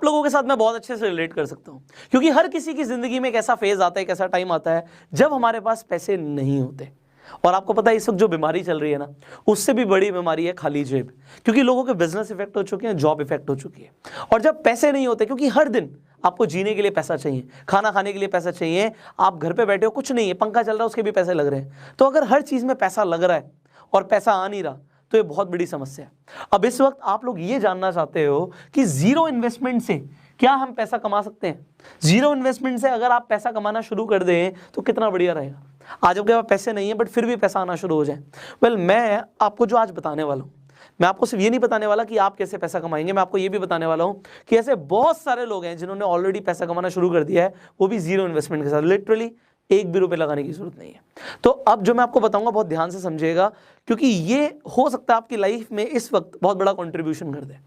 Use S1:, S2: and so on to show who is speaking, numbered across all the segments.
S1: लोगों के साथ मैं बहुत अच्छे से रिलेट कर सकता हूँ, क्योंकि हर किसी की जिंदगी में एक ऐसा फेज आता है, एक ऐसा टाइम आता है जब हमारे पास पैसे नहीं होते। और आपको पता है इस वक्त जो बीमारी चल रही है ना, उससे भी बड़ी बीमारी है खाली जेब, क्योंकि लोगों के बिजनेस इफेक्ट हो चुके हैं, जॉब इफेक्ट हो चुकी है। और जब पैसे नहीं होते, क्योंकि हर दिन आपको जीने के लिए पैसा चाहिए, खाना खाने के लिए पैसा चाहिए, आप घर पे बैठे हो कुछ नहीं है, पंखा चल रहा है उसके भी पैसे लग रहे हैं, तो अगर हर चीज में पैसा लग रहा है और पैसा आ नहीं रहा तो ये बहुत बड़ी समस्या है। अब इस वक्त आप लोग ये जानना चाहते हो कि जीरो इन्वेस्टमेंट से क्या हम पैसा कमा सकते हैं। जीरो इन्वेस्टमेंट से अगर आप पैसा कमाना शुरू कर दें तो कितना बढ़िया रहेगा। आज आपके पास पैसे नहीं है बट फिर भी पैसा आना शुरू हो जाए। वेल, मैं आपको जो आज बताने वाला हूँ, मैं आपको सिर्फ ये नहीं बताने वाला कि आप कैसे पैसा कमाएंगे, मैं आपको ये भी बताने वाला हूँ कि ऐसे बहुत सारे लोग हैं जिन्होंने ऑलरेडी पैसा कमाना शुरू कर दिया है, वो भी जीरो इन्वेस्टमेंट के साथ। लिटरली एक भी रुपए लगाने की जरूरत नहीं है। तो अब जो मैं आपको बताऊंगा बहुत ध्यान से समझिएगा, क्योंकि ये हो सकता है आपकी लाइफ में इस वक्त बहुत बड़ा कंट्रीब्यूशन कर दे।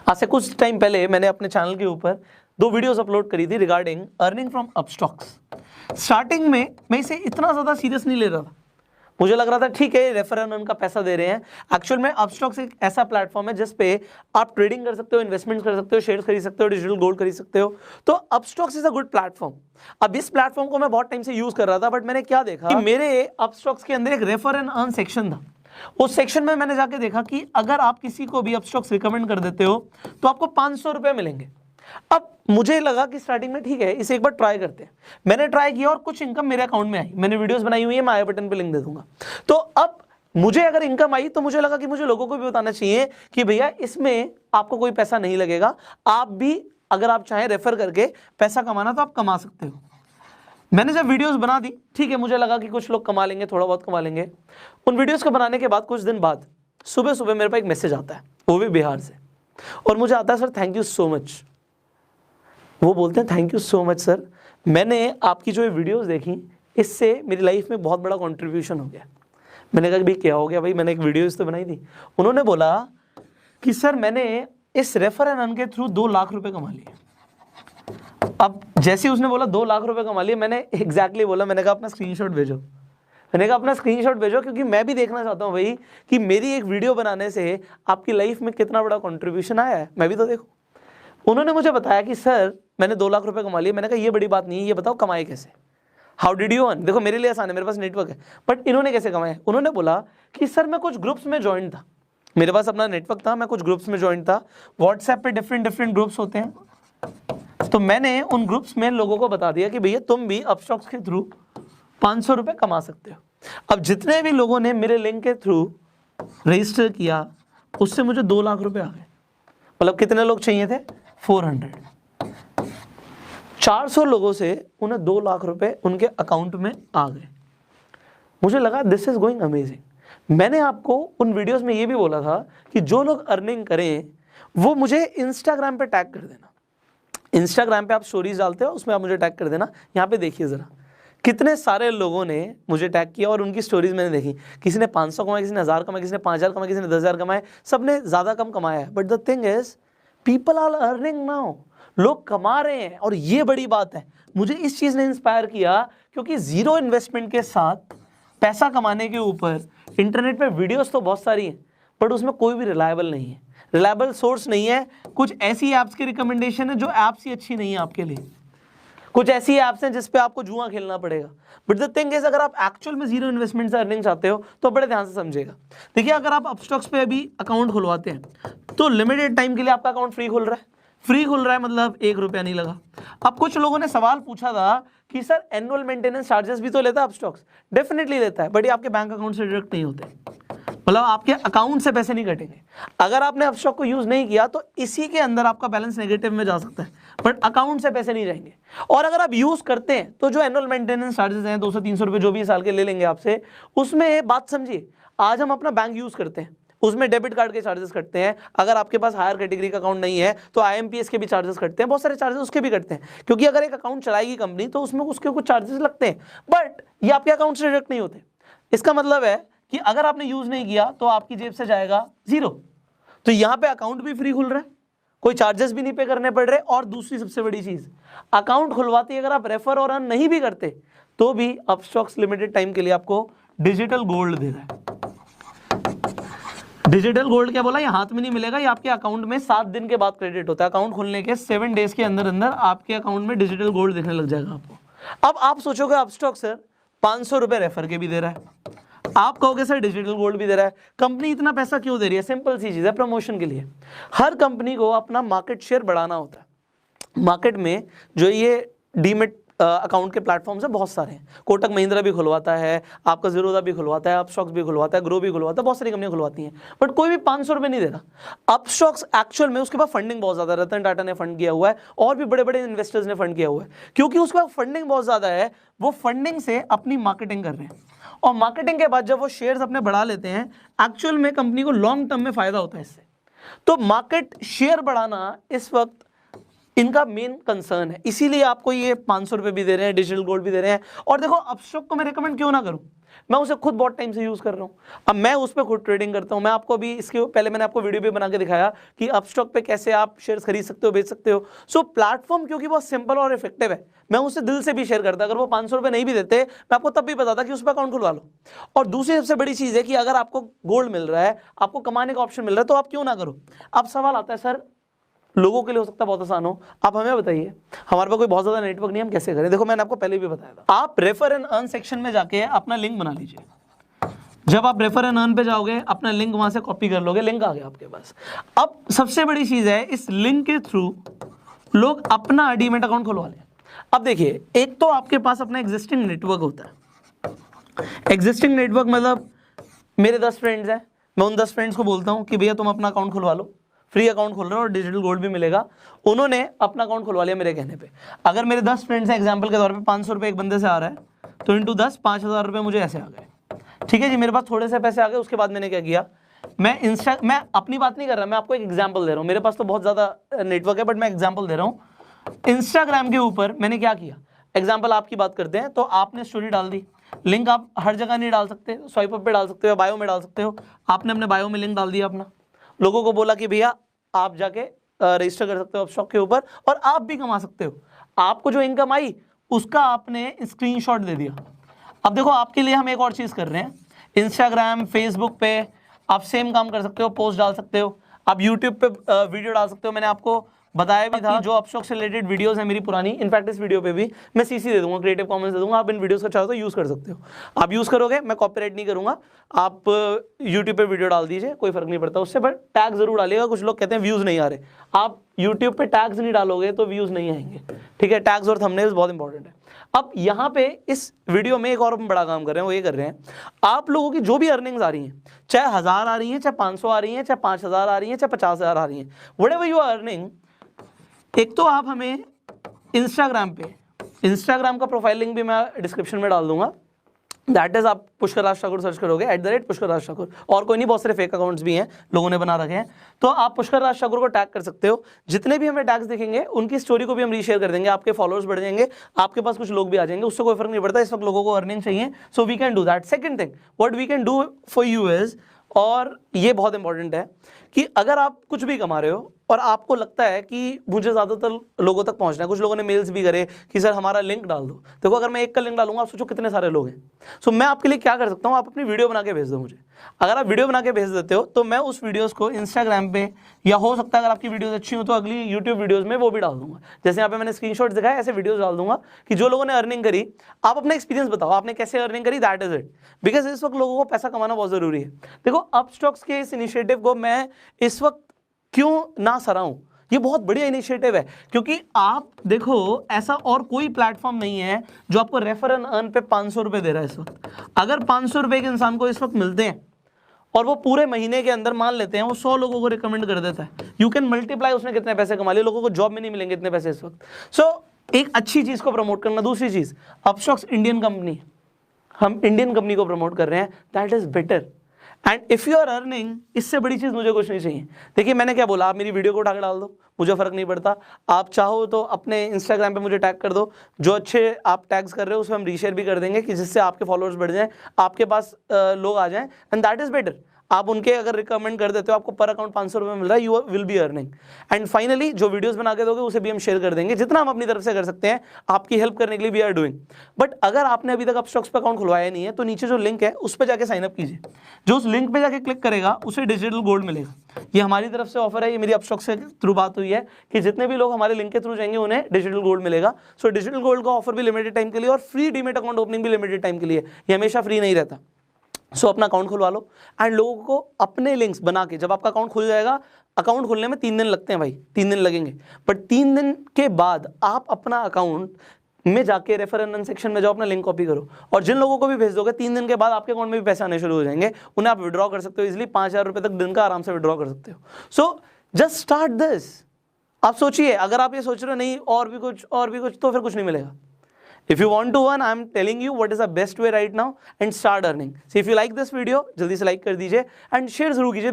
S1: आज से कुछ टाइम पहले मैंने अपने चैनल के ऊपर 2 वीडियोस अपलोड करी थी regarding earning from Upstox. Starting में मैं इसे इतना ज़्यादा सीरियस नहीं ले रहा था, मुझे लग रहा था ठीक है रेफर एंड अर्न का पैसा दे रहे हैं। एक्चुअल में अपस्टॉक्स एक ऐसा प्लेटफॉर्म है जिस पे आप ट्रेडिंग कर सकते हो, इन्वेस्टमेंट कर सकते हो, शेयर्स खरीद सकते हो, डिजिटल गोल्ड खरीद सकते हो। तो Upstox is a good platform. अब इस प्लेटफॉर्म को मैं बहुत टाइम से यूज कर रहा था, बट मैंने क्या देखा कि मेरे अपस्टॉक्स के अंदर एक रेफर एंड अर्न सेक्शन था। उस सेक्शन में मैंने जाके देखा कि अगर आप किसी को भी अपस्टॉक्स रिकमेंड कर देते हो तो आपको 500 रुपए मिलेंगे। अब मुझे लगा कि स्टार्टिंग में ठीक है इसे एक बार ट्राई करते हैं। मैंने ट्राई किया और कुछ इनकम मेरे अकाउंट में आई। मैंने वीडियोस बनाई हुई है, मैं आई बटन पे लिंक दे दूंगा। तो अब मुझे अगर इनकम आई तो मुझे लगा कि मुझे लोगों को भी बताना चाहिए कि भैया इसमें आपको कोई पैसा नहीं लगेगा, आप भी अगर आप चाहें रेफर करके पैसा कमाना तो आप कमा सकते हो। मैंने जब वीडियोस बना दी, ठीक है, मुझे लगा कि कुछ लोग कमा लेंगे, थोड़ा बहुत कमा लेंगे। उन वीडियोस को बनाने के बाद कुछ दिन बाद सुबह सुबह मेरे पास एक मैसेज आता है, वो भी बिहार से, और मुझे आता है sir thank you so much. वो बोलते हैं thank you so much sir, मैंने आपकी जो ये वीडियोस देखी इससे मेरी लाइफ में बहुत बड़ा कंट्रीब्यूशन हो गया। मैंने कहा भाई क्या हो गया भाई, मैंने एक वीडियोस तो बनाई थी। उन्होंने बोला कि सर मैंने इस रेफर एंड अर्न के थ्रू 2 लाख रुपए कमा लिए। अब जैसे ही उसने बोला 2 लाख रुपए कमा लिए, मैंने एग्जैक्टली बोला, मैंने कहा अपना स्क्रीनशॉट भेजो। मैंने कहा अपना स्क्रीनशॉट भेजो, क्योंकि मैं भी देखना चाहता हूँ भाई कि मेरी एक वीडियो बनाने से आपकी लाइफ में कितना बड़ा कंट्रीब्यूशन आया है, मैं भी तो देखूँ। उन्होंने मुझे बताया कि सर मैंने 2 लाख रुपए कमा लिए। मैंने कहा ये बड़ी बात नहीं है, ये बताओ कमाए कैसे, हाउ डिड यू अर्न। देखो मेरे लिए आसान है, मेरे पास नेटवर्क है, बट इन्होंने कैसे कमाया। उन्होंने बोला कि सर मैं कुछ ग्रुप्स में ज्वाइन था, मेरे पास अपना नेटवर्क था, मैं कुछ ग्रुप्स में ज्वाइन था। व्हाट्सएप पे डिफरेंट ग्रुप्स होते हैं, तो मैंने उन ग्रुप्स में लोगों को बता दिया कि भैया तुम भी अपस्टॉक्स के थ्रू 500 रुपए कमा सकते हो। अब जितने भी लोगों ने मेरे लिंक के थ्रू रजिस्टर किया उससे मुझे 2 लाख रुपए आ गए। मतलब कितने लोग चाहिए थे, 400। 400 लोगों से उन्हें 2 लाख रुपए उनके अकाउंट में आ गए। मुझे लगा दिस इज गोइंग अमेजिंग। मैंने आपको उन वीडियोस में ये भी बोला था कि जो लोग अर्निंग करें वो मुझे इंस्टाग्राम पे टैग कर देना। इंस्टाग्राम पे आप स्टोरीज डालते हो, उसमें आप मुझे टैग कर देना। यहाँ पे देखिए जरा कितने सारे लोगों ने मुझे टैग किया और उनकी स्टोरीज मैंने देखी। किसी ने 500 कमाए, किसी ने 1000 कमाए, किसी ने 5000 कमाए, किसी ने 10,000 कमाए, सबने ज्यादा कम कमाया है। But the thing is people are earning now, लोग कमा रहे हैं और ये बड़ी बात है। मुझे इस चीज ने इंस्पायर किया क्योंकि जीरो इन्वेस्टमेंट के साथ पैसा कमाने के ऊपर इंटरनेट पे वीडियोस तो बहुत सारी हैं, बट उसमें कोई भी रिलायबल नहीं है, रिलायबल सोर्स नहीं है। कुछ ऐसी ऐप्स की रिकमेंडेशन है जो ऐप्स ही अच्छी नहीं है आपके लिए, कुछ ऐसी ऐप्स हैं जिस पे आपको जुआ खेलना पड़ेगा। बट द थिंग इज अगर आप एक्चुअल में जीरो इन्वेस्टमेंट से अर्निंग चाहते हो तो बड़े ध्यान से समझिएगा। देखिए अगर आप अपस्टॉक्स पे अभी अकाउंट खुलवाते हैं तो लिमिटेड टाइम के लिए आपका अकाउंट फ्री खुल रहा है। फ्री खुल रहा है मतलब 1 रुपया नहीं लगा। अब कुछ लोगों ने सवाल पूछा था कि सर एनुअल मेंटेनेंस चार्जेस भी तो लेता है अपस्टॉक्स। डेफिनेटली लेता है, बट ये आपके बैंक अकाउंट से डिडक्ट नहीं होते, मतलब आपके अकाउंट से पैसे नहीं कटेंगे। अगर आपने अपस्टॉक को यूज नहीं किया तो इसी के अंदर आपका बैलेंस नेगेटिव में जा सकता है, बट अकाउंट से पैसे नहीं जाएंगे। और अगर आप यूज करते हैं तो जो एनुअल मेंटेनेंस चार्जेस हैं 200-300 रुपए जो भी साल के ले लेंगे आपसे, उसमें बात समझिए, आज हम अपना बैंक यूज करते हैं उसमें डेबिट कार्ड के चार्जेस कटते हैं। अगर आपके पास हायर कैटेगरी का अकाउंट नहीं है तो IMPS के भी चार्जेस कटते हैं, बहुत सारे चार्जेस उसके भी कटते हैं, क्योंकि अगर एक अकाउंट चलाएगी कंपनी तो उसमें उसके कुछ चार्जेस लगते हैं, बट ये आपके अकाउंट से डिडक्ट नहीं होते। इसका मतलब है कि अगर आपने यूज नहीं किया तो आपकी जेब से जाएगा 0। तो यहाँ पे अकाउंट भी फ्री खुल रहा है, कोई चार्जेस भी नहीं पे करने पड़ रहे। और दूसरी सबसे बड़ी चीज, अकाउंट खुलवाते अगर आप रेफर और अर्न नहीं भी करते तो भी अपस्टॉक्स लिमिटेड टाइम के लिए आपको डिजिटल गोल्ड दे रहा है। डिजिटल गोल्ड क्या बोला, ये हाथ में नहीं मिलेगा, ये आपके अकाउंट में 7 दिन के बाद क्रेडिट होता है। अकाउंट खोलने के 7 डेज के अंदर अंदर आपके अकाउंट में डिजिटल गोल्ड दिखने लग जाएगा आपको। अब आप सोचोगे अपस्टॉक सर 500 रुपए रेफर के भी दे रहा है, आप कहोगे सर डिजिटल गोल्ड भी दे रहा है, कंपनी इतना पैसा क्यों दे रही है? सिंपल सी चीज है, प्रमोशन के लिए। हर कंपनी को अपना मार्केट शेयर बढ़ाना होता है। मार्केट में जो ये डीमेट अकाउंट के प्लेटफॉर्म्स है बहुत सारे हैं, कोटक महिंद्रा भी खुलवाता है, आपका ज़ीरोधा भी खुलवाता है, अपस्टॉक्स भी खुलवाता है, ग्रो भी खुलवाता है, बहुत सारी कंपनियां खुलवाती हैं, बट कोई भी 500 रुपये नहीं दे रहा। अपस्टॉक्स एक्चुअल में उसके पास फंडिंग बहुत ज़्यादा है, रतन टाटा ने फंड किया हुआ है और भी बड़े बड़े इन्वेस्टर्स ने फंड किया हुआ है, क्योंकि उसके पास फंडिंग बहुत ज़्यादा है, वो फंडिंग से अपनी मार्केटिंग कर रहे हैं, और मार्केटिंग के बाद जब वो शेयर्स अपने बढ़ा लेते हैं, एक्चुअल में कंपनी को लॉन्ग टर्म में फायदा होता है इससे। तो मार्केट शेयर बढ़ाना इस वक्त इनका मेन कंसर्न है, इसीलिए आपको ये 500 रुपये भी दे रहे हैं, डिजिटल गोल्ड भी दे रहे हैं। और देखो अपस्टॉक को मैं रिकमेंड क्यों ना करूं, मैं उसे खुद बहुत टाइम से यूज कर रहा हूं, अब मैं उस पर खुद ट्रेडिंग करता हूं। मैं आपको भी इसके पहले मैंने आपको वीडियो भी बना के दिखाया कि अपस्टॉक पे कैसे आप शेयर्स खरीद सकते हो, बेच सकते हो। सो प्लेटफॉर्म क्योंकि बहुत सिंपल और इफेक्टिव है, मैं उसे दिल से भी शेयर करता। अगर वो 500 रुपये नहीं भी देते, मैं आपको तब भी बताता कि उस पर अकाउंट खुलवा लो। और दूसरी सबसे बड़ी चीज़ है कि अगर आपको गोल्ड मिल रहा है, आपको कमाने का ऑप्शन मिल रहा है, तो आप क्यों ना करो। अब सवाल आता है सर लोगों के लिए हो सकता है बहुत आसान हो, आप हमें बताइए, हमारे पास कोई बहुत ज्यादा नेटवर्क नहीं, हम कैसे करें? देखो मैंने आपको पहले भी बताया था, आप रेफर एंड अर्न सेक्शन में जाके अपना लिंक बना लीजिए। जब आप रेफर एंड अर्न पे जाओगे, अपना लिंक वहां से कॉपी कर लोगे, लिंक आ गया आपके पास। अब सबसे बड़ी चीज है, इस लिंक के थ्रू लोग अपना डीमैट अकाउंट खुलवा लें। अब देखिए, एक तो आपके पास अपना एग्जिस्टिंग नेटवर्क होता है। एग्जिस्टिंग नेटवर्क मतलब मेरे 10 फ्रेंड्स हैं, मैं उन 10 फ्रेंड्स को बोलता हूं कि भैया तुम अपना अकाउंट खुलवा लो, फ्री अकाउंट खोल रहे हो और डिजिटल गोल्ड भी मिलेगा। उन्होंने अपना अकाउंट खुलवा लिया मेरे कहने पे। अगर मेरे 10 फ्रेंड्स हैं, एग्जांपल के तौर पे 500 रुपये एक बंदे से आ रहा है, तो इंटू 10 5000 रुपये मुझे ऐसे आ गए। ठीक है जी, मेरे पास थोड़े से पैसे आ गए। उसके बाद मैंने क्या किया, मैं अपनी बात नहीं कर रहा, मैं आपको एक एग्जाम्पल दे रहा हूँ। मेरे पास तो बहुत ज़्यादा नेटवर्क है, बट मैं एग्जाम्पल दे रहा हूँ। इंस्टाग्राम के ऊपर मैंने क्या किया, एग्जाम्पल आपकी बात करते हैं, तो आपने स्टोरी डाल दी, लिंक आप हर जगह नहीं डाल सकते, स्वाइप अप पे डाल सकते हो, बायो में डाल सकते हो। आपने अपने बायो में लिंक डाल दिया अपना, लोगों को बोला कि भैया आप जाके रजिस्टर कर सकते हो अपस्टॉक के ऊपर और आप भी कमा सकते हो। आपको जो इनकम आई उसका आपने स्क्रीनशॉट दे दिया। अब देखो आपके लिए हम एक और चीज कर रहे हैं, इंस्टाग्राम फेसबुक पे आप सेम काम कर सकते हो, पोस्ट डाल सकते हो, आप यूट्यूब पे वीडियो डाल सकते हो। मैंने आपको बताया भी था जो अपस्टॉक से रिलेटेड वीडियोस है मेरी पुरानी, इनफैक्ट इस वीडियो पे भी मैं सीसी दे दूंगा, क्रिएटिव कॉमन्स दे दूंगा, आप इन वीडियोस का चाहो तो यूज कर सकते हो। आप यूज करोगे, मैं कॉपीराइट नहीं करूंगा, आप यूट्यूब पे वीडियो डाल दीजिए, कोई फर्क नहीं पड़ता उससे, बट टैग जरूर डालिएगा। कुछ लोग कहते हैं व्यूज नहीं आ रहे, आप यूट्यूब पे टैग्स नहीं डालोगे तो व्यूज नहीं आएंगे। ठीक है, टैग्स और थंबनेल्स बहुत इंपॉर्टेंट है। अब यहाँ पे इस वीडियो में एक और हम बड़ा काम कर रहे हैं, वो ये कर रहे हैं, आप लोगों की जो भी अर्निंग्स आ रही हैं, चाहे 1000 आ रही हैं, चाहे 500 आ रही हैं, चाहे 5000 आ रही हैं, चाहे 50,000 आ रही हैं, व्हाटएवर यू आर अर्निंग, एक तो आप हमें इंस्टाग्राम पे, इंस्टाग्राम का प्रोफाइल लिंक भी मैं डिस्क्रिप्शन में डाल दूंगा, दैट इज आप पुष्कर राज ठाकुर सर्च करोगे, @पुष्कर राज ठाकुर, और कोई नहीं, बहुत सारे फेक अकाउंट्स भी हैं लोगों ने बना रखे हैं, तो आप पुष्कर राज ठाकुर को टैग कर सकते हो। जितने भी हमें टैग्स दिखेंगे उनकी स्टोरी को भी हम रीशेयर कर देंगे, आपके फॉलोअर्स बढ़ जाएंगे, आपके पास कुछ लोग भी आ जाएंगे, उससे कोई फर्क नहीं पड़ता। इस वक्त लोगों को अर्निंग चाहिए, so we can do that. Second thing what we can do for you is, और ये बहुत इंपॉर्टेंट है, कि अगर आप कुछ भी कमा रहे हो और आपको लगता है कि मुझे ज़्यादातर लोगों तक पहुंचना है, कुछ लोगों ने मेल्स भी करे कि सर हमारा लिंक डाल दो। देखो अगर मैं एक का लिंक डालूंगा, आप सोचो कितने सारे लोग हैं। सो मैं आपके लिए क्या कर सकता हूँ, आप अपनी वीडियो बना के भेज दो मुझे। अगर आप वीडियो बना के भेज देते हो तो मैं उस वीडियोस को इंस्टाग्राम पे, या हो सकता है अगर आपकी वीडियोस अच्छी हो तो अगली यूट्यूब वीडियोस में वो भी डाल दूंगा। जैसे यहाँ पे मैंने स्क्रीनशॉट दिखाया, ऐसे वीडियोस डाल दूंगा कि जो लोगों ने अर्निंग करी, आप अपना एक्सपीरियंस बताओ, आपने कैसे अर्निंग करी, दैट इज इट। बिकॉज इस वक्त लोगों को पैसा कमाना बहुत जरूरी है। देखो अपस्टॉक्स के इस इनिशिएटिव को मैं इस वक्त क्यों ना सराहूं, ये बहुत बढ़िया इनिशिएटिव है, क्योंकि आप देखो ऐसा और कोई प्लेटफॉर्म नहीं है जो आपको रेफर एंड अर्न पे 500 रुपए दे रहा है इस वक्त। अगर 500 रुपए के इंसान को इस वक्त मिलते हैं और वो पूरे महीने के अंदर मान लेते हैं वो 100 लोगों को रिकमेंड कर देता है, यू कैन मल्टीप्लाई उसने कितने पैसे कमा लिए। लोगों को जॉब में नहीं मिलेंगे इतने पैसे इस वक्त। सो एक अच्छी चीज को प्रमोट करना। दूसरी चीज, अपस्टॉक्स इंडियन कंपनी, हम इंडियन कंपनी को प्रमोट कर रहे हैं, that is better. And if you are earning, इससे बड़ी चीज मुझे कुछ नहीं चाहिए। देखिए मैंने क्या बोला, आप मेरी वीडियो को उठा के डाल दो, मुझे फर्क नहीं पड़ता। आप चाहो तो अपने इंस्टाग्राम पे मुझे टैग कर दो, जो अच्छे आप टैग्स कर रहे हो उसमें हम रीशेयर भी कर देंगे कि जिससे आपके फॉलोअर्स बढ़ जाएं, आपके पास लोग आ जाएं, एंड दैट इज बेटर। आप उनके अगर रिकमेंड कर देते हो, आपको पर अकाउंट 500 रुपये मिल रहा है, you will be earning. And finally जो वीडियोस बना के दोगे उसे भी हम शेयर कर देंगे, जितना हम अपनी तरफ से कर सकते हैं आपकी हेल्प करने के लिए वी आर डूइंग। बट अगर आपने अभी तक अपस्टॉक्स पे अकाउंट खुलवाया नहीं है तो नीचे जो लिंक है उस पर जाके साइन अप कीजिए। जो उस लिंक पे जाके क्लिक करेगा उसे डिजिटल गोल्ड मिलेगा। ये हमारी तरफ से ऑफर है, ये मेरी अपस्टॉक्स के थ्रू बात हुई है कि जितने भी लोग हमारे लिंक के थ्रू जाएंगे उन्हें डिजिटल गोल्ड मिलेगा। सो डिजिटल गोल्ड का ऑफर भी लिमिटेड टाइम के लिए और फ्री डीमेट अकाउंट ओपनिंग भी लिमिटेड टाइम के लिए, ये हमेशा फ्री नहीं रहता। सो अपना अकाउंट खुलवा लो एंड लोगों को अपने लिंक्स बना के, जब आपका अकाउंट खुल जाएगा, अकाउंट खुलने में 3 दिन लगते हैं भाई, 3 दिन लगेंगे, बट 3 दिन के बाद आप अपना अकाउंट में जाके रेफर एंड अर्न सेक्शन में जाओ, अपना लिंक कॉपी करो और जिन लोगों को भी भेज दोगे 3 दिन के बाद आपके अकाउंट में भी पैसे आने शुरू हो जाएंगे, उन्हें आप विड्रॉ कर सकते हो इजिली, 5,000 रुपये तक दिन का आराम से विड्रॉ कर सकते हो। So just start this. आप सोचिए, अगर आप ये सोच रहे हो नहीं और भी कुछ तो फिर कुछ नहीं मिलेगा। If you want to earn, I am telling you what is the best way right now and start earning. So if you like this video, जल्दी से लाइक कर दीजिए एंड शेयर जरूर कीजिए।